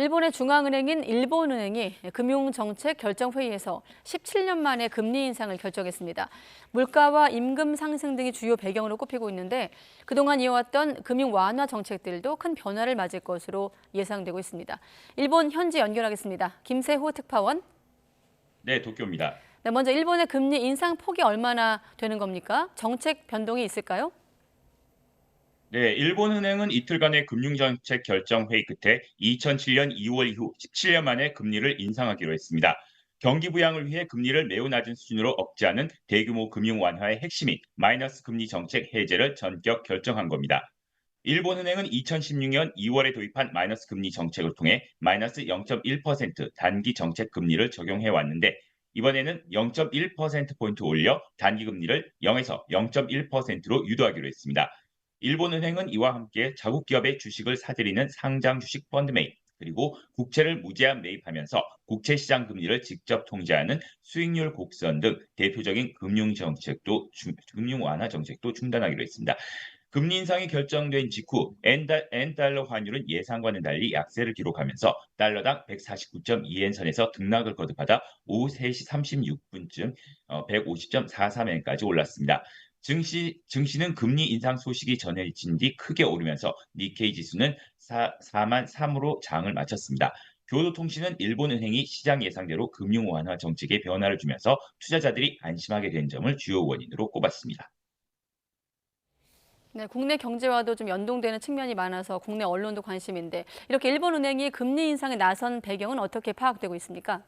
일본의 중앙은행인 일본은행이 금융정책 결정회의에서 17년 만에 금리 인상을 결정했습니다. 물가와 임금 상승 등이 주요 배경으로 꼽히고 있는데 그동안 이어왔던 금융 완화 정책들도 큰 변화를 맞을 것으로 예상되고 있습니다. 일본 현지 연결하겠습니다. 김세호 특파원. 네, 도쿄입니다. 네, 먼저 일본의 금리 인상 폭이 얼마나 되는 겁니까? 정책 변동이 있을까요? 네, 일본은행은 이틀간의 금융정책 결정 회의 끝에 2007년 2월 이후 17년 만에 금리를 인상하기로 했습니다. 경기 부양을 위해 금리를 매우 낮은 수준으로 억제하는 대규모 금융 완화의 핵심인 마이너스 금리 정책 해제를 전격 결정한 겁니다. 일본은행은 2016년 2월에 도입한 마이너스 금리 정책을 통해 마이너스 0.1% 단기 정책 금리를 적용해 왔는데 이번에는 0.1%포인트 올려 단기 금리를 0에서 0.1%로 유도하기로 했습니다. 일본은행은 이와 함께 자국 기업의 주식을 사들이는 상장 주식 펀드 매입, 그리고 국채를 무제한 매입하면서 국채 시장 금리를 직접 통제하는 수익률 곡선 등 대표적인 금융 완화 정책도 중단하기로 했습니다. 금리 인상이 결정된 직후 엔달러 환율은 예상과는 달리 약세를 기록하면서 달러당 149.2엔 선에서 등락을 거듭하다 오후 3시 36분쯤 150.43엔까지 올랐습니다. 증시는 금리 인상 소식이 전해진 뒤 크게 오르면서 니케이 지수는 4만 3으로 장을 마쳤습니다. 교도통신은 일본은행이 시장 예상대로 금융 완화 정책에 변화를 주면서 투자자들이 안심하게 된 점을 주요 원인으로 꼽았습니다. 네, 국내 경제와도 좀 연동되는 측면이 많아서 국내 언론도 관심인데 이렇게 일본은행이 금리 인상에 나선 배경은 어떻게 파악되고 있습니까?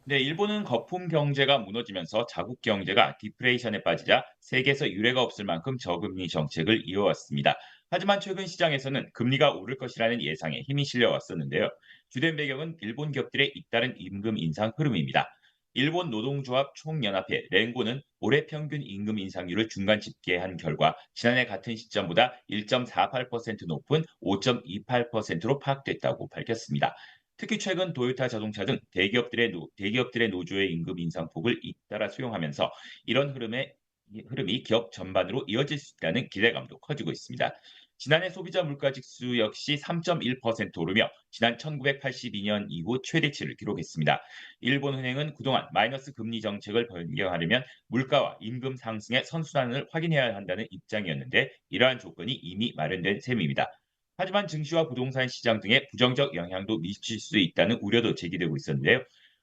네, 일본은 거품 경제가 무너지면서 자국 경제가 디프레이션에 빠지자 세계에서 유례가 없을 만큼 저금리 정책을 이어왔습니다. 하지만 최근 시장에서는 금리가 오를 것이라는 예상에 힘이 실려왔었는데요. 주된 배경은 일본 기업들의 잇따른 임금 인상 흐름입니다. 일본 노동조합 총연합회 렌고는 올해 평균 임금 인상률을 중간 집계한 결과 지난해 같은 시점보다 1.48% 높은 5.28%로 파악됐다고 밝혔습니다. 특히 최근 도요타 자동차 등 대기업들의 노조의 임금 인상폭을 잇따라 수용하면서 이런 흐름이 기업 전반으로 이어질 수 있다는 기대감도 커지고 있습니다. 지난해 소비자 물가 지수 역시 3.1% 오르며 지난 1982년 이후 최대치를 기록했습니다. 일본은행은 그동안 마이너스 금리 정책을 변경하려면 물가와 임금 상승의 선순환을 확인해야 한다는 입장이었는데 이러한 조건이 이미 마련된 셈입니다. 하지만 증시와 부동산 시장 등에 부정적 영향도 미칠 수 있다는 우려도 제기되고 있었는데요.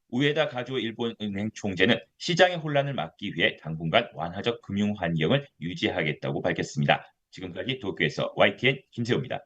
우에다 가조 일본은행 총재는 시장의 혼란을 막기 위해 당분간 완화적 금융 환경을 유지하겠다고 밝혔습니다. 지금까지 도쿄에서 YTN 김세호입니다.